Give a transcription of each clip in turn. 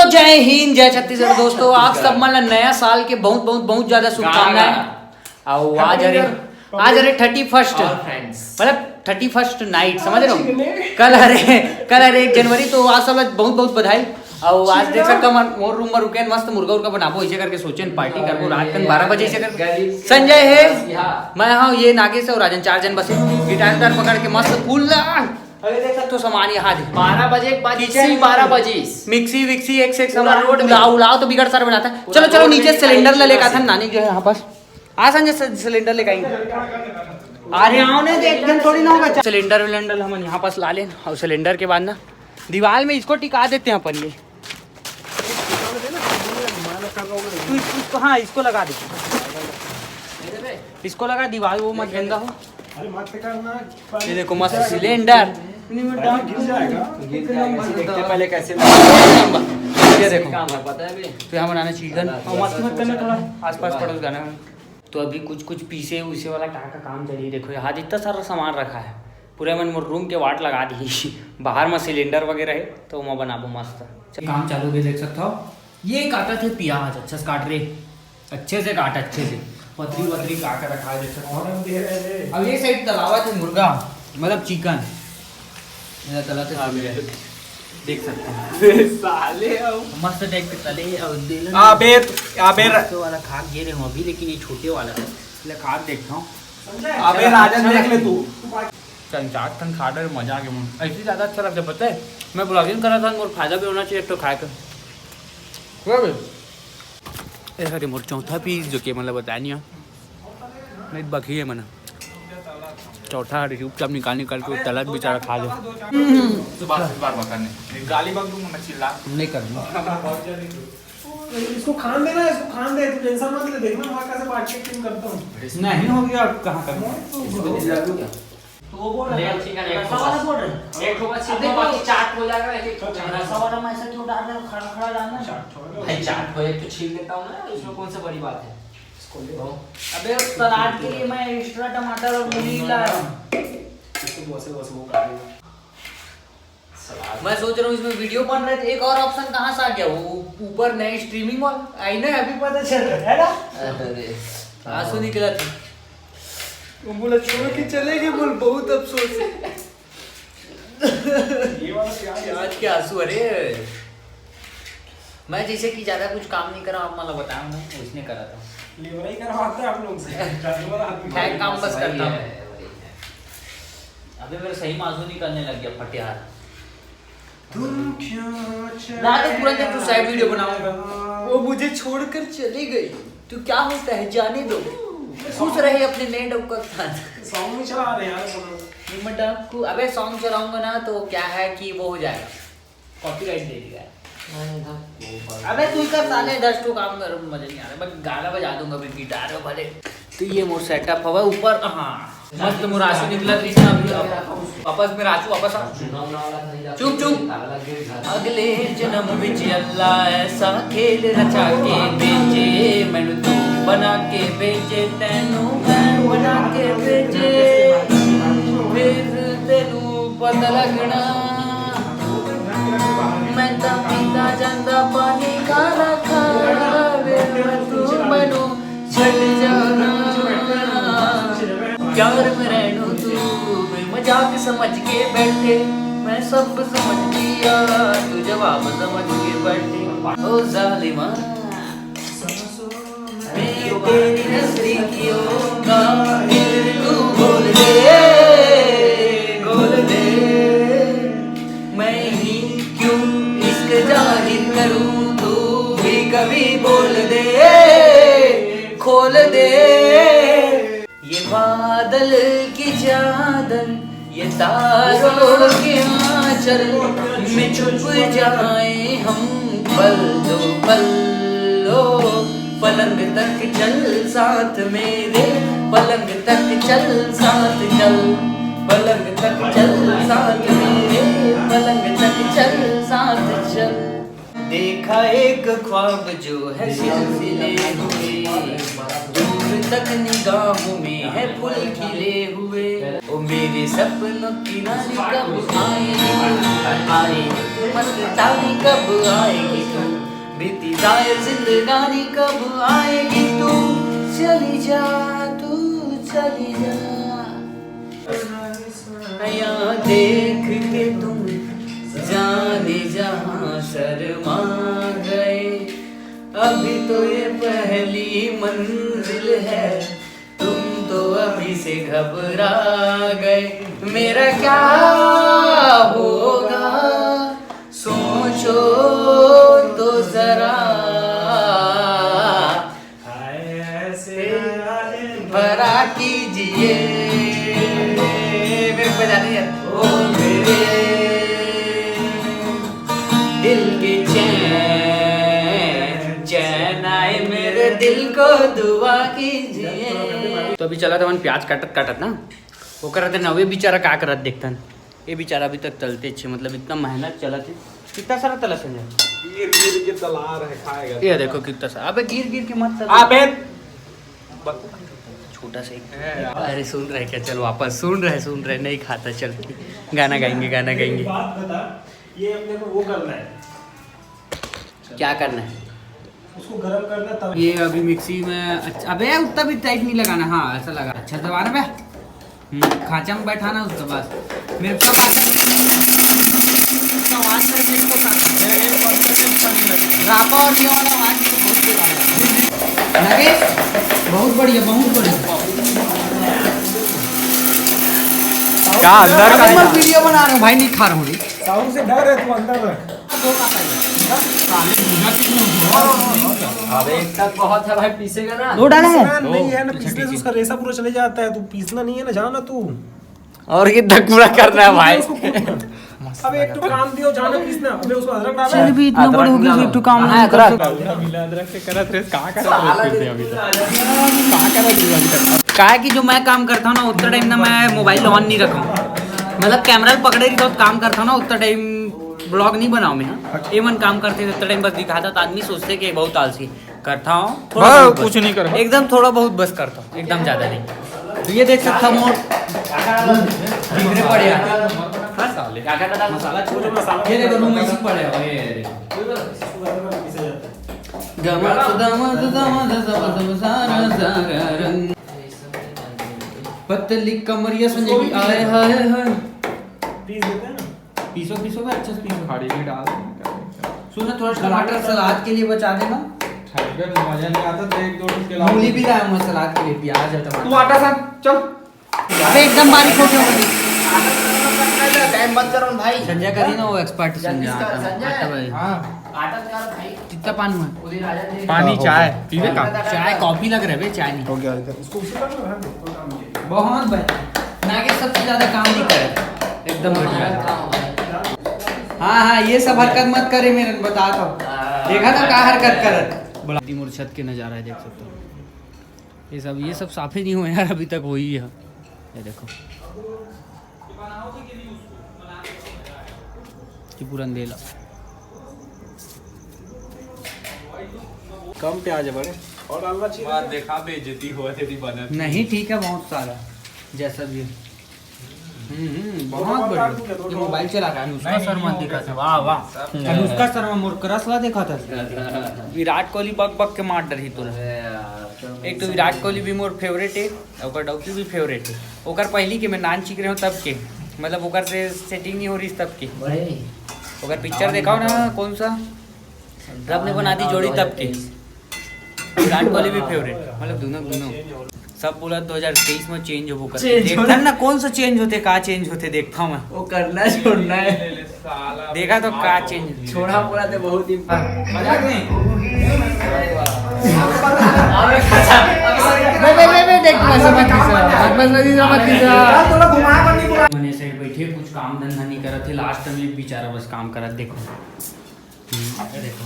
जय हिंद जय छत्तीसगढ़ दोस्तों, आप सब मतलब नया साल के बहुत बहुत बहुत ज्यादा शुभकामनाएं। और आज अरे 31 मतलब 31 नाइट समझ रहे हो। कल अरे 1 जनवरी, तो आज सब बहुत बहुत बधाई। और आज देख सकते हो मोर रूम में रुके मस्त मुर्गा उर्गा बनाबो ऐसे करके सोचे पार्टी करबो रात के 12 बजे से कर। संजय है, मैं हाँ, ये नागेश और राजन 4 जन बसे गिटार पकड़ के मस्त फूल। अरे देख सकते हो सामान यहाँ 12 बजे के बाद 12 बजे मिक्सी विक्सी एक से एक सामान रोड उलाओ तो बिगड़ सारा बनाता है। चलो चलो नीचे सिलेंडर ले लेगा था नानी जो है यहाँ पास। आ संजय सिलेंडर लेकर आएंगे। अरे आओ ना, एक दिन थोड़ी ना होगा। सिलेंडर विलेंडर हम यहाँ पास ला लें और सिलेंडर के बाद ना दीवार में इसको टिका देते हैं अपन। ये इसको हाँ इसको लगा दे, इसको लगा दीवार वो मत गंदा हो। ये देखो मस्त सिलेंडर पहले कैसे ये देखो काम है पता है। तो यहाँ बनाना चिकन और मस्त मत करना थोड़ा आसपास पड़ोस गाना। तो अभी कुछ पीसे उसे वाला क्या का काम चलिए। देखो यहाँ इतना सारा सामान रखा है, पूरे मैंने रूम के वाट लगा दी। बाहर में सिलेंडर वगैरह है तो मैं बनाबो मस्त काम चालू भी देख सकता हो। ये काटा थे प्याज अच्छा से काट रहे, अच्छे से काट, अच्छे से पतरी वतरी काट कर रखा है देख सकते हो। अब ये साइड तलावा थे मुर्गा मतलब चिकन तला थे देख सकते हैं साले मस्त टाइप के तले और दिल वाला खाक गे रहे हूँ अभी, लेकिन ये छोटे वाला है इसलिए खाक देखता हूँ। अबे राजन देख ले तू चाट खन खा रहे मजा आ गया। ऐसे ज़्यादा अच्छा लगता है पता है। मैं ब्लॉगिंग कर रहा था और फायदा भी होना चाहिए तो खाए कर। अरे मोर चौथा पीस जो कि मतलब बताया नहीं बाकी है मैंने चौथा चुपचाप निकाल के तलाश बेचारा खा ले। गाली बक दूंगा मैं, चिल्ला नहीं करूँगा। इसको खान देना, इसको खान दे, तू टेंशन मत ले, देखना मैं कैसे पार्टी टीम करता हूं। नहीं हो गया कहां कर तो वो बोल रहा है चिकन एक वाला बोल रहा है एक होगा सीधा बाकी चाट हो जाएगा। एक रसा वाला में ऐसा क्यों डाल रहे हो, खड़ा डालना भाई चाट को एक तो छील देता हूं ना, इसमें कौन सा बड़ी बात है। इसको ले लो। अबे सलाद के लिए मैं एक्स्ट्रा टमाटर और मूली ला रहा हूं। इसको वैसे वो काट देगा सलाद। मैं सोच रहा हूँ इसमें वीडियो बन रहे थे, एक और ऑप्शन कहाँ से आ गया वो ऊपर नए स्ट्रीमिंग वाला आई ना, अभी पता चल रहा है ना। अरे आंसू निकला था, वो बोला छोड़ के चले गए, बोल बहुत अफसोस है। ये वाला प्याज आज के आंसू। अरे मैं जैसे कि ज्यादा कुछ काम नहीं करा, आप मतलब बताया ना उसने करा था। लेवल ही करवाते हैं आप लोग से, चालू वाला आदमी क्या काम बस करता हूँ। अबे मेरे सही में आंसू निकलने लग गया फटियार। तुम क्यों ना तो तुरंत एक साइड वीडियो बनाऊंगा। वो मुझे छोड़कर चली गई तो क्या होता है जाने दो, खुश रहे अपने नए डॉग के साथ। सॉन्ग में चला रहे यार मतलब को अबे सॉन्ग चलाऊंगा ना तो क्या है कि वो हो जाएगा, कॉपीराइट दे देगा। अबे तू कर साले 10 तो काम कर, मजा नहीं आ रहा। मैं गाना बजा दूंगा फिर गिटार में भले। तो ये मोर सेटअप हवा ऊपर। हाँ मस्त मुरासू निकला कृष्णा अभी वापस में राजू वापस आ चुप चुप। अगले जन्म विच अल्लाह ऐसा खेल रचा के भेजे मैनू, तू बना के भेजे तैनू मैं बना के भेजे, फिर तेनू पता लगना मैं तो पीता जांदा पानी खाना खावे तू मैनू छड़ जाना। प्यार में रहनू तू मजाक समझ के बैठे, मैं सब समझ लिया तू जवाब समझ के बैठे। ओ जालिमा मैं तेरी नजदीकियों का तू बोल दे मैं ही क्यों इश्क जाहिर करूं, तू भी कभी बोल दे खोल दे। ये बादल की चादर ये तारों के आंचल में छुप जाए हम पल दो पल। लो पलंग तक चल साथ मेरे, पलंग तक चल साथ चल, पलंग तक चल साथ मेरे, पलंग तक चल साथ चल। देखा एक ख्वाब जो है सिलसिले हुए, दूर तक निगाहों में है फूल खिले हुए। ओ मेरे सपनों की नानी कब आएगी, आएगी मस्तानी कब आएगी तू। बीती जाए जिंदगानी कब आएगी तू चली जा यहाँ देख के तुम जाने जहाँ शर्मा गए अभी तो ये पहली मंजिल है तुम तो अभी से घबरा गए मेरा क्या होगा सोचो तो जरा भरा कीजिए मेरे बजाने यार ओ मेरे दिल की चैन आए मेरे दिल को दुआ कीजिए। तो अभी चला था मन प्याज काटत ना वो कर रहे थे ना वे बेचारा क्या करत देखता ये बेचारा अभी तक तलते अच्छे मतलब इतना मेहनत चला थे कितना सारा तला संजय गिर के तला रहे खाएगा ये देखो कितना सारा अबे गिर के मत अबे छोटा सा अरे सुन रहे क्या चल वापस सुन रहे नहीं खाता चल गाना गाएंगे बात बता ये अपने को वो करना है क्या करना है उसको गरम करना तब ये अभी मिक्सी में अच्छा अबे उतना भी टाइट नहीं लगाना हाँ ऐसा लगा अच्छा दबा रहा बे खांचा में बैठाना उसके बाद मेरे को रापा और ये वाला आवाज लगे बहुत बढ़िया क्या अंदर का मैं वीडियो बना रहा हूँ भाई नहीं खा रहा हूँ साउंड से डर है तू अंदर रख अबे इतना बहुत है भाई पीसेगा ना दो डाला है नहीं है ना पीसने से उसका रेसा पूरा चले जाता है तू पीसना नहीं है ना जाना तू और कितना पूरा करना है भाई अब एक तो काम दियो जाना पीसना अबे उसको अदरक डाल चल भी इतना बड़ा हो गया एक तो काम नहीं कर अदरक से करत रे का अभी तक क्या है कि जो मैं काम करता हूँ ना उतना टाइम ना मैं मोबाइल ऑन नहीं रखा मतलब कैमरा पकड़े रही तो काम करता हूँ ना उतना टाइम ब्लॉग नहीं बनाऊँ मैं ये मन काम करते थे उतना टाइम बस दिखाता तो आदमी सोचते कि बहुत आलसी करता हूँ थोड़ा कुछ नहीं कर एकदम थोड़ा बहुत बस करता हूँ एकदम ज्यादा नहीं तो ये देख सकता हूँ पड़े ये देखो रूम ऐसे पड़े पतली कमरिया संजय भी आए हाय हाय पीस देते हैं ना पीसो में अच्छे से पीसो खाड़ी भी डाल सुनो थोड़ा टमाटर सलाद के लिए बचा देना मजा नहीं आता तो एक दो उसके मूली भी लाया मैं सलाद के लिए प्याज और तू टमाटर आटा सान चल अबे एकदम बारीक हो गया टाइम मत करो भाई संजय करी ना वो एक्सपर्ट संजय आटा भाई हां आटा तैयार भाई कितना पानी है पानी चाय पीवे का चाय कॉफी लग रहा है बे चाय नहीं हो गया इसको उसी पर ना कोई काम नहीं बहुत बढ़िया ना कि सबसे ज्यादा काम नहीं करे एकदम बढ़िया हाँ ये सब हरकत मत करे मेरे बता दो देखा था क्या हरकत कर बड़ा तिमुर छत के नजारा है देख सकते हो ये सब साफे नहीं हुए यार अभी तक वही है ये देखो पुरंदेला कम प्याज है बड़े और डालना चाहिए देखा बेइज्जती हुआ तेरी बना नहीं ठीक है बहुत सारा जैसा भी बहुत बढ़िया ये मोबाइल चला रहा है अनुष्का शर्मा देखा था वाह वाह अनुष्का शर्मा मोर करसला देखा था विराट कोहली बक बक के मार डरी तुरंत एक तो विराट कोहली भी मोर फेवरेट है ओकर डॉक्टर भी फेवरेट है ओकर पहली के मैं नान चिक रहे हूँ तब के मतलब ओकर से सेटिंग नहीं हो रही तब की ओकर पिक्चर देखा हो ना कौन सा रब ने बना दी जोड़ी तब की विराट कोहली भी फेवरेट मतलब दोनों सब बोला 2023 में चेंज हो कर देखता ना कौन सा चेंज होते का चेंज होते देखता हूँ मैं वो करना छोड़ना है देखा तो का चेंज छोड़ा पूरा तो बहुत ही मजाक नहीं मैंने से बैठे कुछ काम धंधा नहीं करा थे लास्ट में बेचारा बस काम करा देखो देखो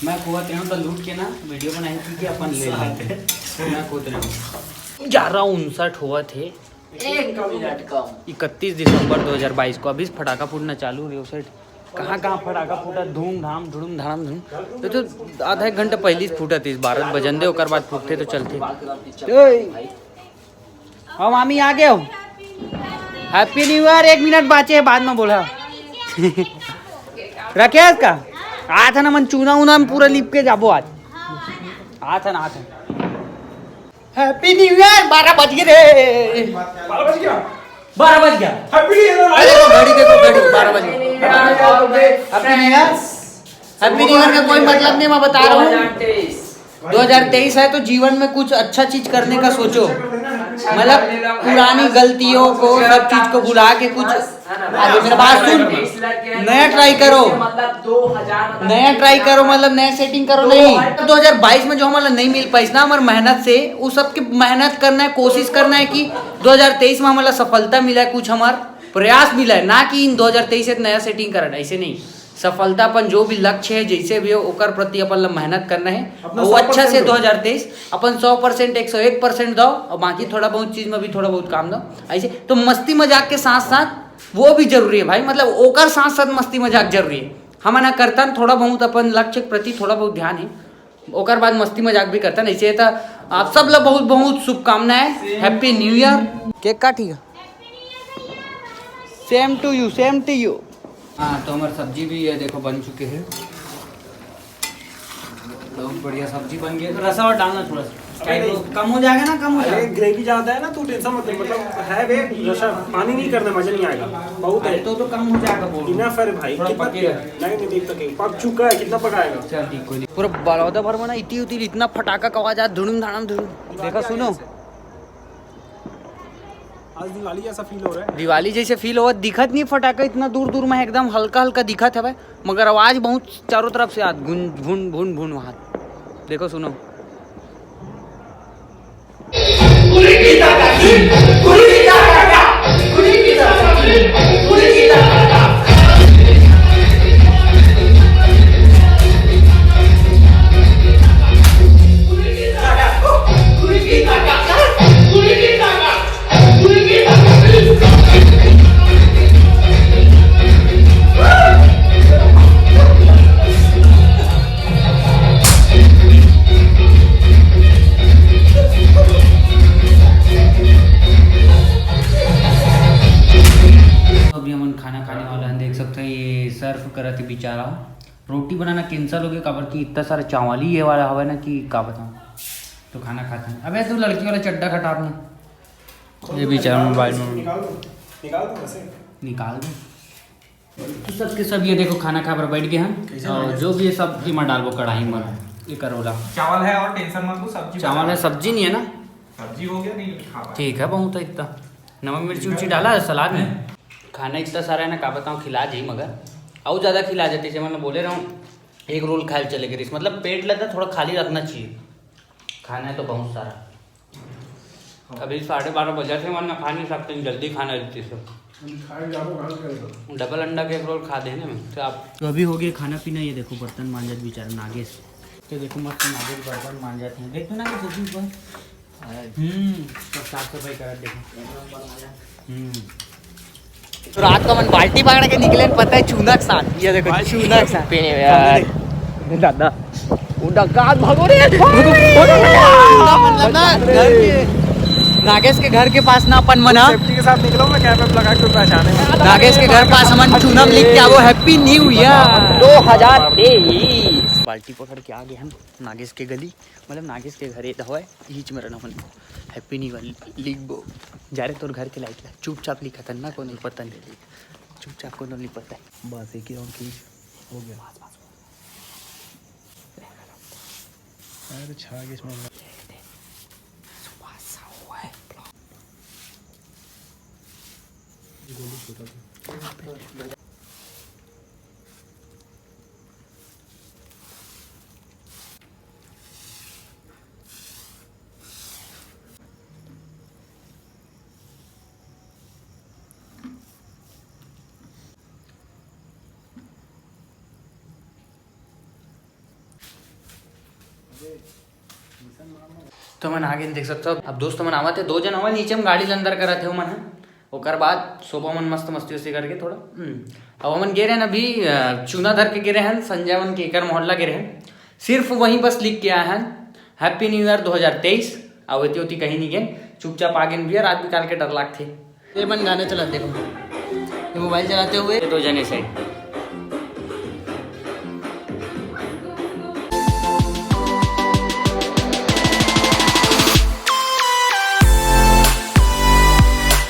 मैं कुवत रहा हूँ तो लूट के ना वीडियो बनाई थी कि अपन ले लेते मैं कूद रहा हूँ 11:59 हुआ थे 31 दिसंबर 2022 को अभी फटाका फूटना चालू है उस साइड कहाँ फटाका फूटा धूमधाम धुड़ुम धड़ाम धुम तो आधा एक घंटा पहले फूटा थी 12 बजन दे ओकर बाद फूटते तो चलते हम मामी आ गए हो हैप्पी न्यू ईयर 1 मिनट बाचे बाद में बोला रखे इसका आया था ना मन चूना उना में पूरा लिप के जाबो आज आया था ना हैप्पी न्यू ईयर 12 बज गए रे 12 बज गया 12 बज गया हैप्पी न्यू ईयर देखो घड़ी 12 बज गए हैप्पी न्यू ईयर का कोई मतलब नहीं मैं बता रहा हूँ 2023 है तो जीवन में कुछ अच्छा चीज करने का सोचो मतलब पुरानी गलतियों को सब चीज को भुला के कुछ आगे मेरा बात सुन नया ट्राई करो मतलब नया सेटिंग करो नहीं 2022 में जो हमारा नहीं मिल पाई ना हमारे मेहनत से वो सब की मेहनत करना है कोशिश करना है कि 2023 में हमारा सफलता मिला है कुछ हमारा प्रयास मिला है ना कि इन 2023 से नया सेटिंग करना ऐसे नहीं सफलता अपन जो भी लक्ष्य है जैसे भी हो ओकर प्रति अपन मेहनत करना है वो अच्छा से 2023 अपन 100% 101% दो और बाकी थोड़ा बहुत चीज में भी थोड़ा बहुत काम दो ऐसे तो मस्ती मजाक के साथ साथ वो भी जरूरी है भाई मतलब ओकर साथ साथ मस्ती मजाक जरूरी है हम ना करता थोड़ा बहुत अपन लक्ष्य के प्रति थोड़ा बहुत ध्यान है ओकर बाद मस्ती मजाक भी करता ऐसे तो आप सब लोग बहुत बहुत शुभकामनाएं हैप्पी न्यू ईयर केक काटिएगा सेम टू यू हाँ तो हमारी सब्जी भी है देखो बन चुके हैं बहुत बढ़िया सब्जी बन गई तो रसा और डालना थोड़ा सा कम हो जाएगा ना कम हो जाएगा ग्रेवी ज्यादा है ना तू टेंशन मत ले मतलब है वे रसा पानी नहीं करना मजा नहीं आएगा बहुत है तो कम हो जाएगा बोल इनफ है भाई थोड़ा कितना पकेगा। नहीं देख सके पक चुका है कितना पकाएगा चल ठीक कोई नहीं पूरा बड़ौदा भर में ना इतनी इतना फटाका का आवाज आ धुड़ुम धाड़म धुड़ुम देखा सुनो आज दिवाली जैसा फील हो रहा है दिवाली जैसे फील हो दिखत नहीं फटाका इतना दूर दूर में एकदम हल्का हल्का दिखत है भाई मगर आवाज बहुत चारों तरफ से आत गुन भुन भुन भुन वहां देखो सुनो सर्व करत बेचारा रोटी बनाना कैंसल हो गया काबर कि इतना सारा चावल ही ये वाला हवा ना कि का बताऊँ तो खाना खाते हैं अबे तू लड़की वाला चड्डा खटा अपना ये बेचारा मोबाइल में निकाल दो तो सबके सब ये देखो खाना खा पर बैठ गए हैं और जो भी ये सब्जी में डाल वो कढ़ाई में ये करोला चावल है और टेंशन मत लो सब्जी चावल है सब्जी नहीं है ना सब्जी हो गया नहीं खा ठीक है बहुत है इतना नमक मिर्ची उर्ची डाला है सलाद में खाना इतना सारा है ना का बताऊँ खिला जाए मगर और ज़्यादा खिला जाती है मैं बोले रहा हूँ एक रोल खाए चले गए मतलब पेट लगता थोड़ा खाली रखना चाहिए खाना है तो बहुत सारा अभी 12:30 बजे थे वरना खा नहीं सकते जल्दी खाना रहती सब डबल अंडा के एक रोल खा देने में तो आप तो अभी हो गया खाना पीना ये देखो बर्तन मांझत बेचारा नागेश तो देखो मस्त नागेश बर्तन मान जाते हैं देखो ना सब साफ सफाई करा देखो तो रात को मन बाल्टी पकड़ के निकले पता है चूना के साथ ये देखो चूना के साथ पीने यार दादा वो डकात भागो रे मतलब ना घर के नागेश के घर के पास ना अपन मना सेफ्टी के साथ निकलो मैं कैप लगा के पहचाने में नागेश के घर पास हमन चूनम लिख के आवो हैप्पी न्यू ईयर 2023 बाल्टी पकड़ के आ गए हम नागेश के गली मतलब नागेश के घर हवा हीच में रहना हैप्पी न्यू ईयर लिख बो जा रहे तोर घर के लाइट ला चुपचाप लिखा था ना को नहीं पता नहीं चुपचाप को नहीं पता बस एक ही राउंड की हो गया अरे छा गया इसमें तो मन आगे देख सकते हो अब दोस्त मन आवा थे 2 जन हवा नीचे में गाड़ी अंदर करा थे मन ओकर बाद सुबह मन मस्त मस्ती उस्ती करके थोड़ा अब हमन गे रहे हैं अभी चूना धर के गिरे हैं संजय वन के एकर मोहल्ला गिरे हैं सिर्फ वहीं बस लिख के आए हैं हैप्पी न्यू ईयर 2023 आवती होती कहीं नहीं गए चुपचाप आगे भी रात भी काल के डर लाग थे ये मन गाने चला देखो मोबाइल चलाते हुए 2 जने से